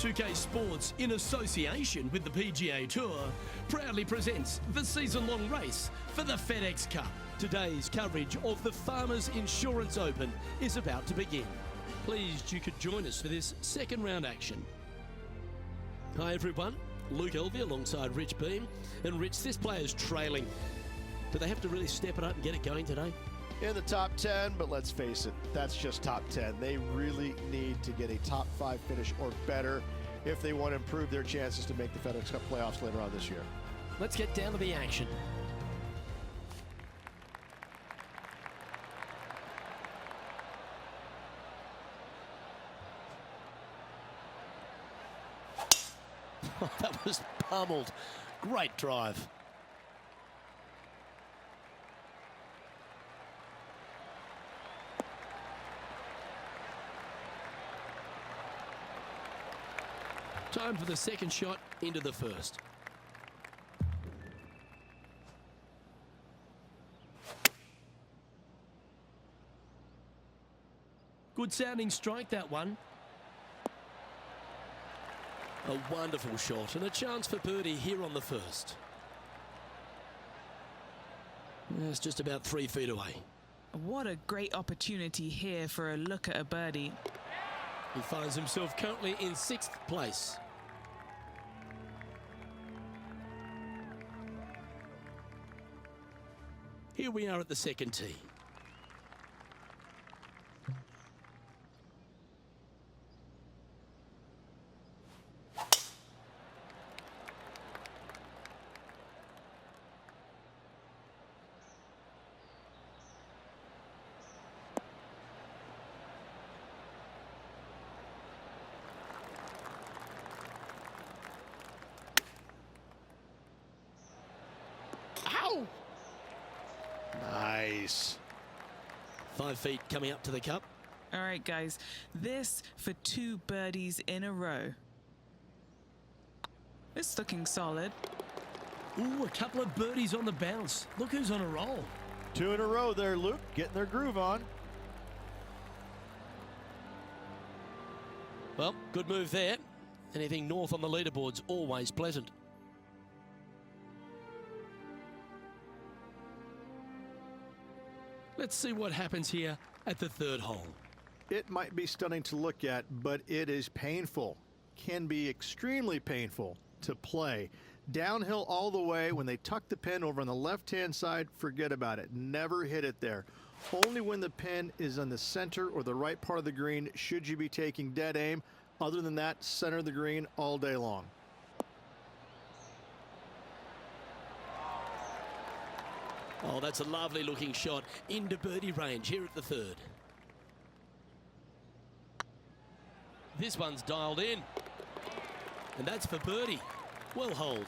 2K Sports, in association with the PGA Tour, proudly presents the season-long race for the FedEx Cup. Today's coverage of the Farmers Insurance Open is about to begin. Pleased you could join us for this second round action. Hi everyone, Luke Elvey alongside Rich Beam. And Rich, this player's trailing. Do they have to really step it up and get it going today? In the top 10, but let's face it, that's just top 10. They really need to get a top 5 finish or better if they want to improve their chances to make the FedEx Cup playoffs later on this year. Let's get down to the action. Oh, that was pummeled. Great drive. Time for the second shot into the first. Good sounding strike, that one. A wonderful shot and a chance for birdie here on the first. It's just about 3 feet away. What a great opportunity here for a look at a birdie. He finds himself currently in 6th place. Here we are at the second tee. Ow! Nice. 5 feet coming up to the cup. All right, guys, this for 2 birdies in a row. It's looking solid. Ooh, a couple of birdies on the bounce. Look who's on a roll. 2 in a row there, Luke, getting their groove on. Well, good move there. Anything north on the leaderboard's always pleasant. Let's see what happens here at the 3rd hole. It might be stunning to look at, but it is painful. Can be extremely painful to play. Downhill all the way. When they tuck the pin over on the left-hand side, forget about it. Never hit it there. Only when the pin is on the center or the right part of the green should you be taking dead aim. Other than that, center of the green all day long. Oh, that's a lovely looking shot into birdie range here at the 3rd. This one's dialed in. And that's for birdie. Well holed.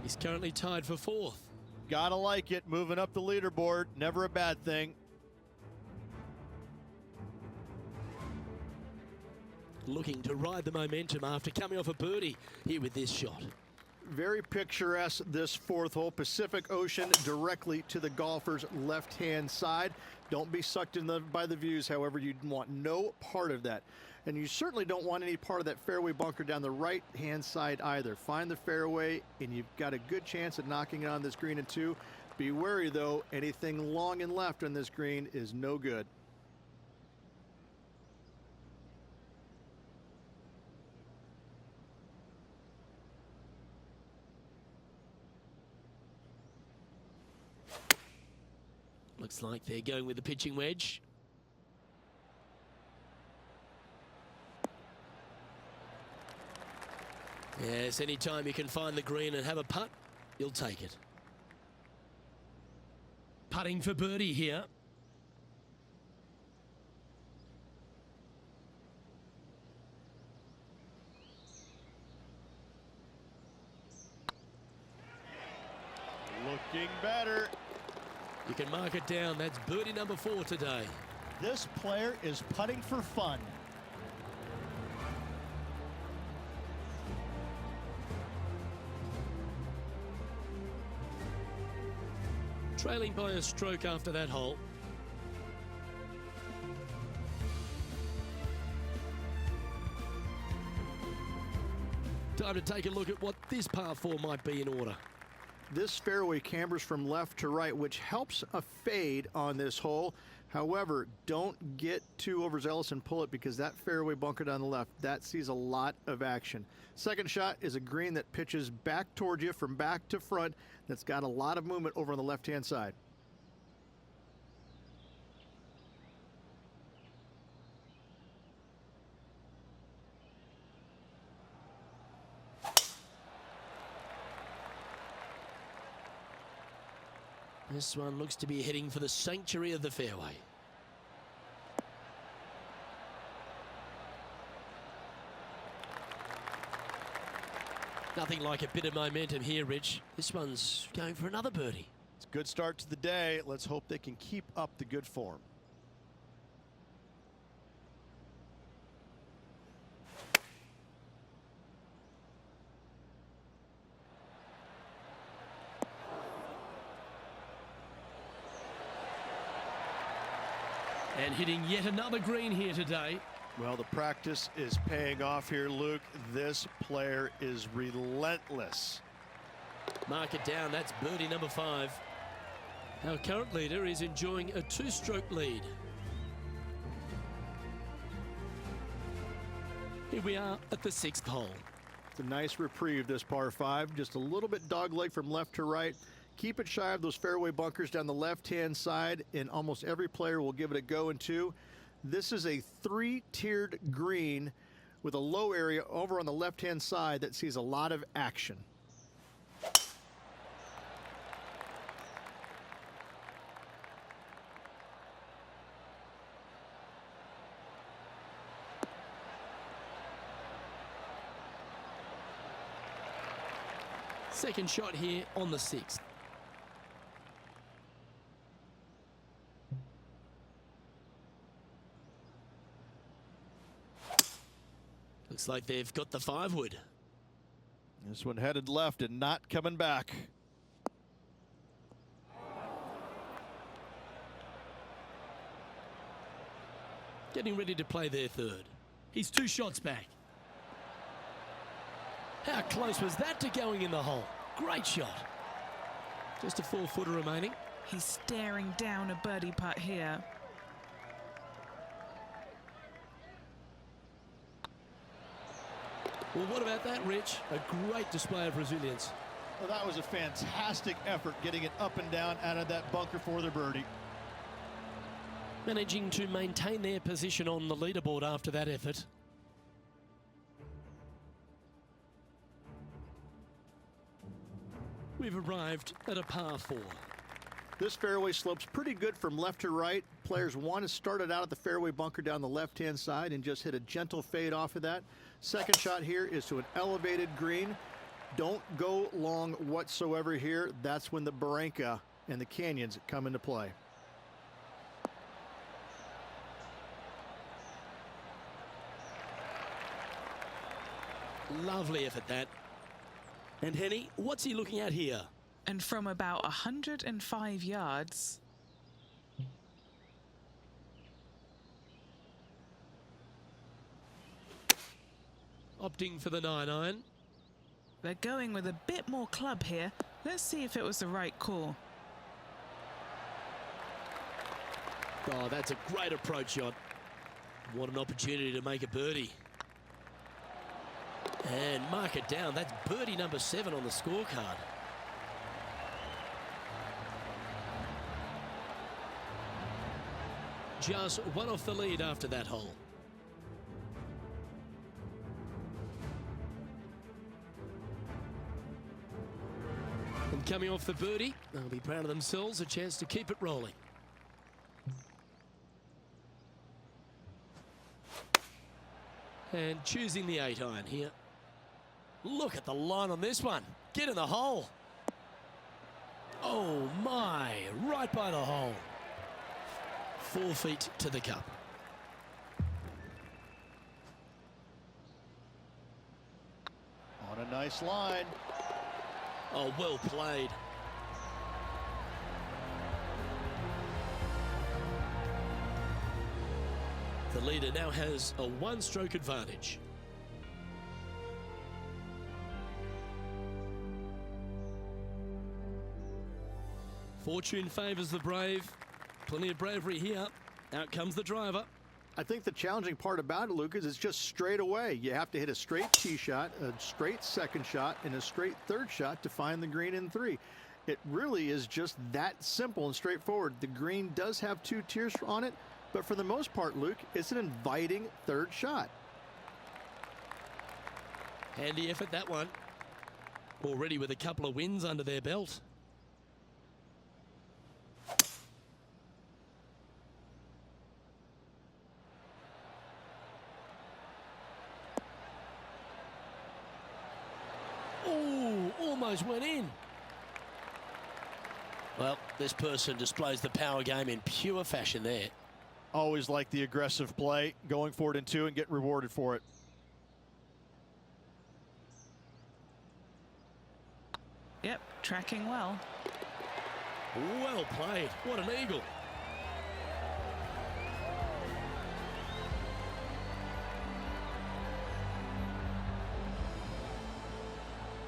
He's currently tied for 4th. Gotta like it. Moving up the leaderboard. Never a bad thing. Looking to ride the momentum after coming off a birdie here with this shot. Very picturesque, this 4th hole. Pacific Ocean directly to the golfer's left-hand side. Don't be sucked in by the views, however. You want no part of that. And you certainly don't want any part of that fairway bunker down the right-hand side either. Find the fairway, and you've got a good chance at knocking it on this green in 2. Be wary, though. Anything long and left on this green is no good. Looks like they're going with the pitching wedge. Yes, anytime you can find the green and have a putt, you'll take it. Putting for birdie here. Looking better. You can mark it down. That's birdie number 4 today. This player is putting for fun. Trailing by a stroke after that hole. Time to take a look at what this par 4 might be in order. This fairway cambers from left to right, which helps a fade on this hole. However, don't get too overzealous and pull it, because that fairway bunker down the left, that sees a lot of action. Second shot is a green that pitches back towards you from back to front. That's got a lot of movement over on the left-hand side. This one looks to be heading for the sanctuary of the fairway. Nothing like a bit of momentum here, Rich. This one's going for another birdie. It's a good start to the day. Let's hope they can keep up the good form. And hitting yet another green here today. Well, the practice is paying off here, Luke. This player is relentless. Mark it down. That's birdie number 5. Our current leader is enjoying a 2-stroke lead. Here we are at the 6th hole. It's a nice reprieve, this par 5. Just a little bit dogleg from left to right. Keep it shy of those fairway bunkers down the left-hand side, and almost every player will give it a go in 2. This is a 3-tiered green with a low area over on the left-hand side that sees a lot of action. Second shot here on the 6th. Looks like they've got the 5-wood. This one headed left and not coming back. Getting ready to play their 3rd. He's 2 shots back. How close was that to going in the hole? Great shot. Just a 4-footer remaining. He's staring down a birdie putt here. Well, what about that, Rich? A great display of resilience. Well, that was a fantastic effort getting it up and down out of that bunker for the birdie. Managing to maintain their position on the leaderboard after that effort. We've arrived at a par 4. This fairway slopes pretty good from left to right. Players want to start it out at the fairway bunker down the left-hand side and just hit a gentle fade off of that. Second shot here is to an elevated green. Don't go long whatsoever here. That's when the barranca and the canyons come into play. Lovely effort, that. And Henny, what's he looking at here? And from about 105 yards, Opting for the 9-iron. they're going with a bit more club here. Let's see if it was the right call. Oh, that's a great approach shot. What an opportunity to make a birdie. And mark it down. That's birdie number 7 on the scorecard. Just one off the lead after that hole. And coming off the birdie, they'll be proud of themselves, a chance to keep it rolling. And choosing the 8-iron here. Look at the line on this one. Get in the hole. Oh my, right by the hole. 4 feet to the cup. On a nice line. Oh, well played. The leader now has a one-stroke advantage. Fortune favours the brave. Plenty of bravery here. Out comes the driver. I think the challenging part about it, Luke, is it's just straight away. You have to hit a straight tee shot, a straight second shot, and a straight third shot to find the green in 3. It really is just that simple and straightforward. The green does have 2 tiers on it, but for the most part, Luke, it's an inviting third shot. Handy effort, that one. Already with a couple of wins under their belt. Oh, almost went in. Well, this person displays the power game in pure fashion there. Always like the aggressive play, going for it in 2 and get rewarded for it. Yep, tracking well. Well played. What an eagle.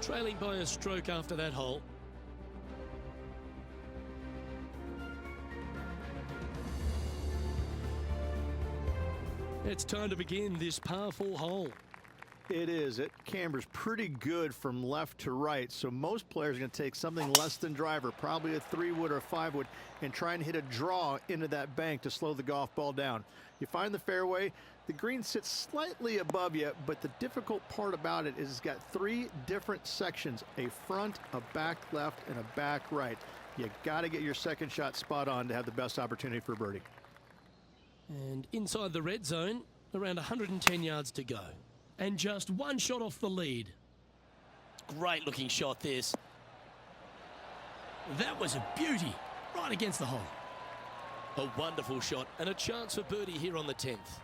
Trailing by a stroke after that hole. It's time to begin this par 4 hole. It is. It cambers pretty good from left to right, so most players are going to take something less than driver, probably a 3-wood or a 5-wood, and try and hit a draw into that bank to slow the golf ball down. You find the fairway, the green sits slightly above you, but the difficult part about it is it's got 3 different sections, a front, a back left, and a back right. You got to get your second shot spot on to have the best opportunity for birdie. And inside the red zone, around 110 yards to go. And just one shot off the lead. Great looking shot this. That was a beauty, right against the hole. A wonderful shot and a chance for birdie here on the 10th.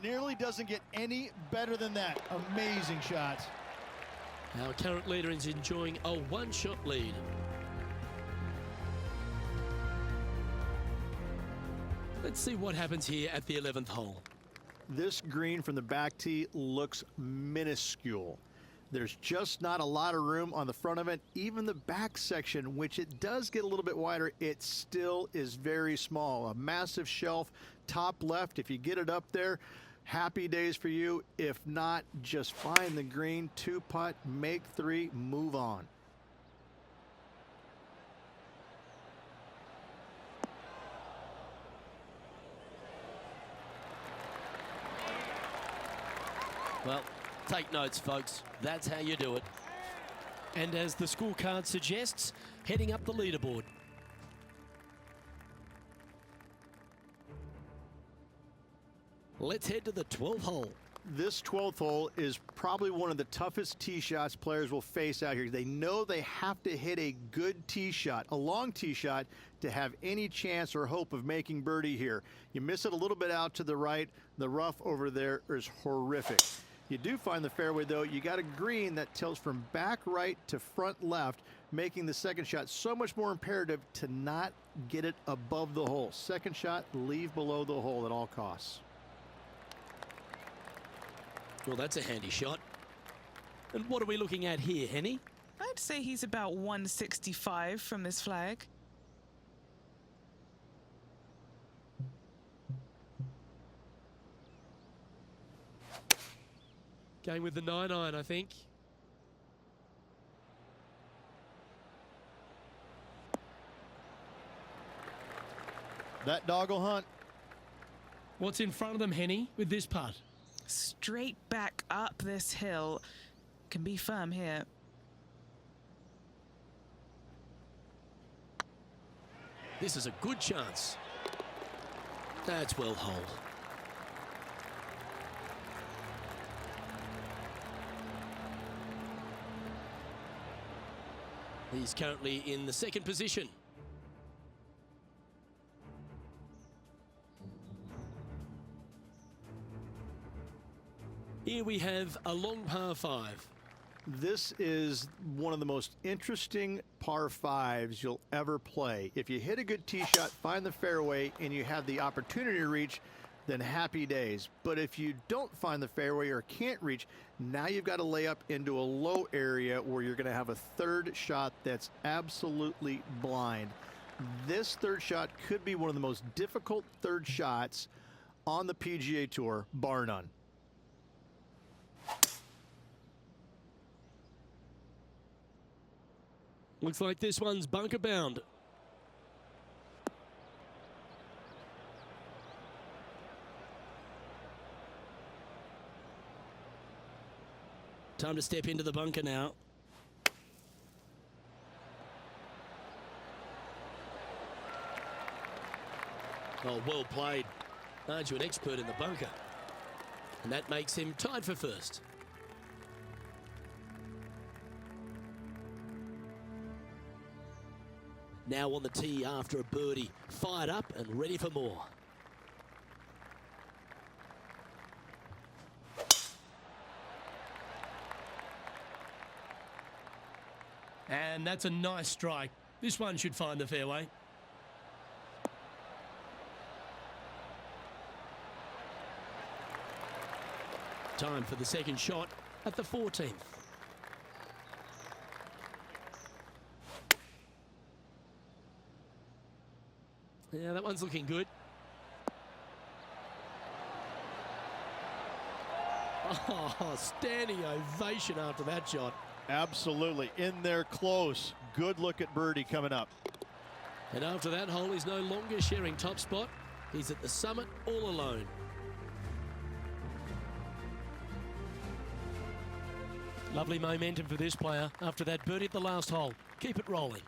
Nearly doesn't get any better than that. Amazing shot. Our current leader is enjoying a one-shot lead. Let's see what happens here at the 11th hole. This green from the back tee looks minuscule. There's just not a lot of room on the front of it. Even the back section, which it does get a little bit wider, it still is very small. A massive shelf, top left. If you get it up there, happy days for you. If not, just find the green, 2-putt, make 3, move on. Well, take notes, folks. That's how you do it. And as the scorecard suggests, heading up the leaderboard. Let's head to the 12th hole. This 12th hole is probably one of the toughest tee shots players will face out here. They know they have to hit a good tee shot, a long tee shot, to have any chance or hope of making birdie here. You miss it a little bit out to the right. The rough over there is horrific. You do find the fairway, though. You got a green that tilts from back right to front left, making the second shot so much more imperative to not get it above the hole. Second shot, leave below the hole at all costs. Well, that's a handy shot. And what are we looking at here, Henny? I'd say he's about 165 from this flag. Going with the 9-iron, I think. That dog will hunt. What's in front of them, Henny, with this putt? Straight back up this hill. Can be firm here. This is a good chance. That's well holed. He's currently in the second position. Here we have a long par 5. This is one of the most interesting par 5s you'll ever play. If you hit a good tee shot, find the fairway, and you have the opportunity to reach, then happy days. But if you don't find the fairway or can't reach, now you've got to lay up into a low area where you're going to have a third shot that's absolutely blind. This third shot could be one of the most difficult third shots on the PGA Tour, bar none. Looks like this one's bunker bound. Time to step into the bunker now. Oh, well played. Aren't you an expert in the bunker? And that makes him tied for first. Now on the tee after a birdie. Fired up and ready for more. And that's a nice strike. This one should find the fairway. Time for the second shot at the 14th. Yeah, that one's looking good. Oh, standing ovation after that shot. Absolutely. In there close. Good look at birdie coming up. And after that hole, he's no longer sharing top spot. He's at the summit all alone. Lovely momentum for this player after that birdie at the last hole. Keep it rolling.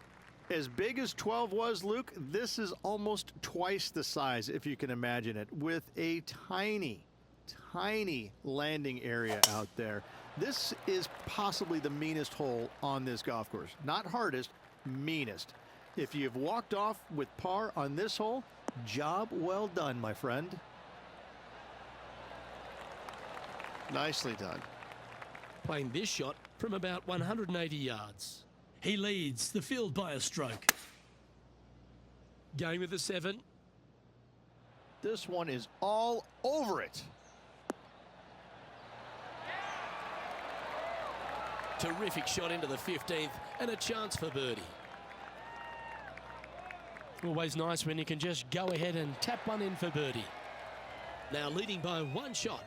As big as 12 was, Luke, this is almost twice the size, if you can imagine it, with a tiny landing area out there. This is possibly the meanest hole on this golf course. Not hardest, meanest. If you've walked off with par on this hole, job well done, my friend. Nicely done. Playing this shot from about 180 yards. He leads the field by a stroke. Going with the 7. This one is all over it. Terrific shot into the 15th and a chance for birdie. Always nice when you can just go ahead and tap one in for birdie. Now leading by one shot.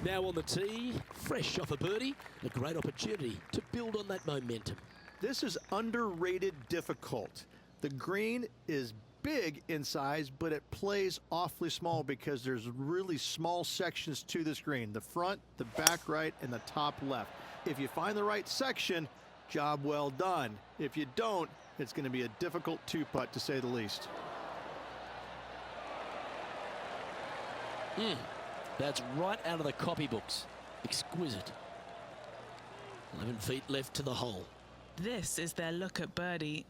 Now on the tee, fresh shot for birdie. A great opportunity to build on that momentum. This is underrated difficult. The green is big in size, but it plays awfully small because there's really small sections to this green. The front, the back right, and the top left. If you find the right section, job well done. If you don't, it's going to be a difficult two-putt to say the least. That's right out of the copybooks. Exquisite. 11 feet left to the hole. This is their look at birdie.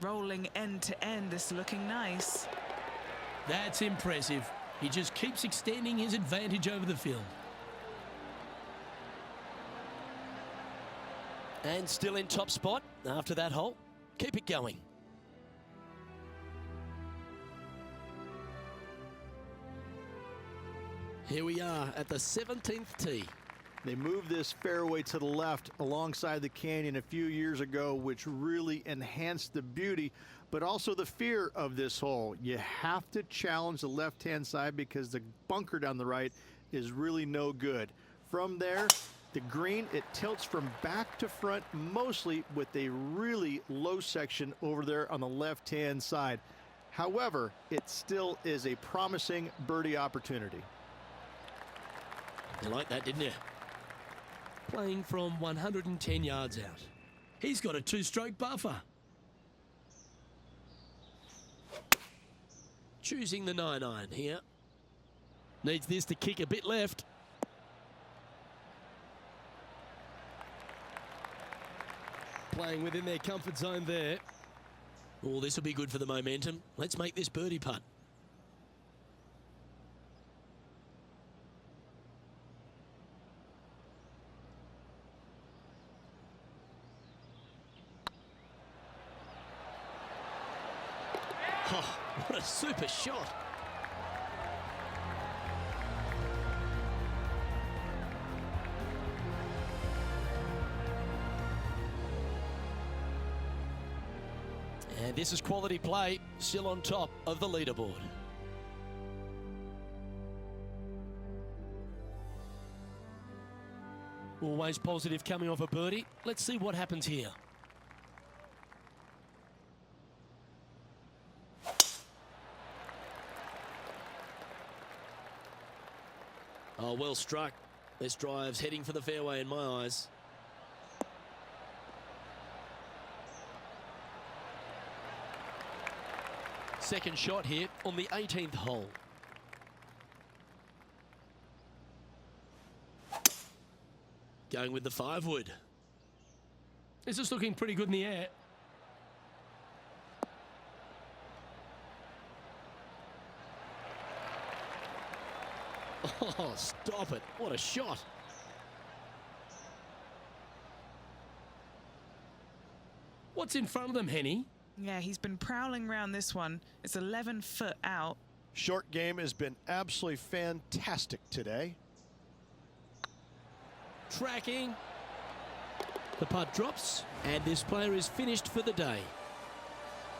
Rolling end to end, this looking nice. That's impressive. He just keeps extending his advantage over the field. And still in top spot after that hole. Keep it going. Here we are at the 17th tee. They moved this fairway to the left alongside the canyon a few years ago, which really enhanced the beauty, but also the fear of this hole. You have to challenge the left-hand side because the bunker down the right is really no good. From there, the green, it tilts from back to front, mostly with a really low section over there on the left-hand side. However, it still is a promising birdie opportunity. You like that, didn't you? Playing from 110 yards out. He's got a 2-stroke buffer. Choosing the 9-iron here. Needs this to kick a bit left. Playing within their comfort zone there. Oh, this will be good for the momentum. Let's make this birdie putt. What a super shot. And this is quality play, still on top of the leaderboard. Always positive coming off a birdie. Let's see what happens here. Oh, well struck. This drive's heading for the fairway in my eyes. Second shot here on the 18th hole. Going with the 5-wood. This is looking pretty good in the air. Oh, stop it. What a shot. What's in front of them, Henny? Yeah, he's been prowling around this one. It's 11 foot out. Short game has been absolutely fantastic today. Tracking. The putt drops, and this player is finished for the day.